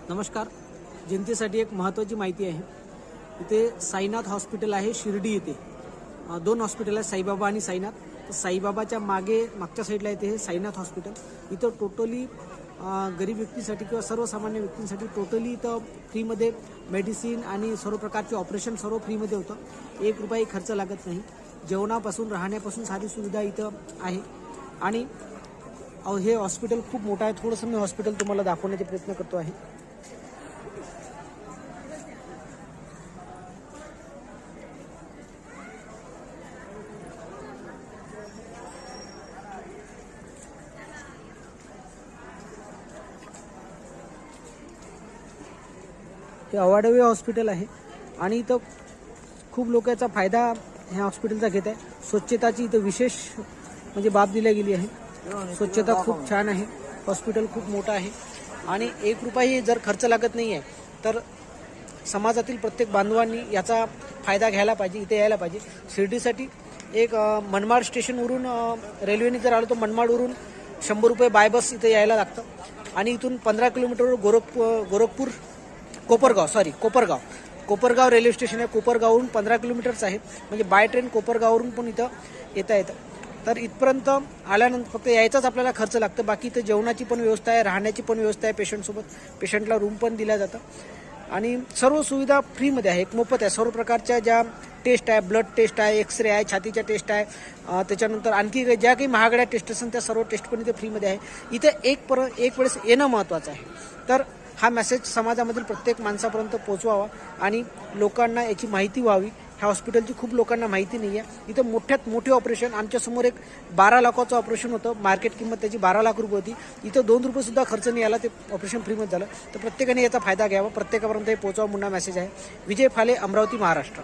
नमस्कार. जनतेसाठी एक महत्त्वाची माहिती आहे. इथे साईनाथ हॉस्पिटल आहे शिर्डी येथे. दोन हॉस्पिटल आहेत, साईबाबा आणि साईनाथ. तर साईबाबाच्या मागच्या साईडला येते हे साईनाथ हॉस्पिटल. इथं टोटली गरीब व्यक्तींसाठी किंवा सर्वसामान्य व्यक्तींसाठी टोटली इथं फ्रीमध्ये मेडिसिन आणि सर्व प्रकारचे ऑपरेशन सर्व फ्रीमध्ये होतं. 1 रुपयाही खर्च लागत नाही. जेवणापासून राहण्यापासून सारी सुविधा इथं आहे. आणि हे हॉस्पिटल खूप मोठं आहे. थोडंसं मी हॉस्पिटल तुम्हाला दाखवण्याचा प्रयत्न करतो आहे. हे अवाढव्य हॉस्पिटल आहे आणि इथं खूप लोक याचा फायदा ह्या हॉस्पिटलचा घेत आहे. स्वच्छताची इथं विशेष म्हणजे बाब दिली गेली आहे. स्वच्छता खूप छान आहे. हॉस्पिटल खूप मोठं आहे आणि 1 रुपयाही जर खर्च लागत नाही आहे तर समाजातील प्रत्येक बांधवांनी याचा फायदा घ्यायला पाहिजे, इथे यायला पाहिजे. शिर्डीसाठी एक मनमाड स्टेशनवरून रेल्वेने जर आलो तर मनमाडवरून 100 रुपये बाय बस इथे यायला लागतं आणि इथून 15 किलोमीटरवर कोपरगाव रेल्वे स्टेशन आहे. कोपरगाववरून 15 किलोमीटरच आहे. म्हणजे बाय ट्रेन कोपरगाववरून पण इथं येता येतं. तर इथपर्यंत आल्यानंतर फक्त यायचाच आपल्याला खर्च लागतं. बाकी इथं जेवणाची पण व्यवस्था आहे, राहण्याची पण व्यवस्था आहे. पेशंटला रूम पण दिल्या जातं आणि सर्व सुविधा फ्रीमध्ये आहे. एक मोफत आहे. सर्व प्रकारच्या ज्या टेस्ट आहे, ब्लड टेस्ट आहे, एक्सरे आहे, छातीच्या टेस्ट आहे, त्याच्यानंतर आणखी ज्या काही महागड्या टेस्ट असतात त्या सर्व टेस्ट पण इथे फ्रीमध्ये आहे. इथे एक वेळेस येणं महत्त्वाचं आहे. तर हा मेसेज समाजामधील प्रत्येक माणसापर्यंत पोहोचवावा आणि लोकांना याची माहिती व्हावी. ह्या हॉस्पिटलची खूप लोकांना माहिती नाही आहे. इथं मोठ्यात मोठे ऑपरेशन, आमच्यासमोर एक 12 लाखाचं ऑपरेशन होतं. मार्केट किंमत त्याची 12 लाख रुपये होती. इथं 2 रुपयेसुद्धा खर्च नाही आला. ते ऑपरेशन फ्रीमध्ये झालं. तर प्रत्येकाने याचा फायदा घ्यावा, प्रत्येकापर्यंत हे पोहोचवा म्हणून मेसेज आहे. विजय फाले, अमरावती, महाराष्ट्र.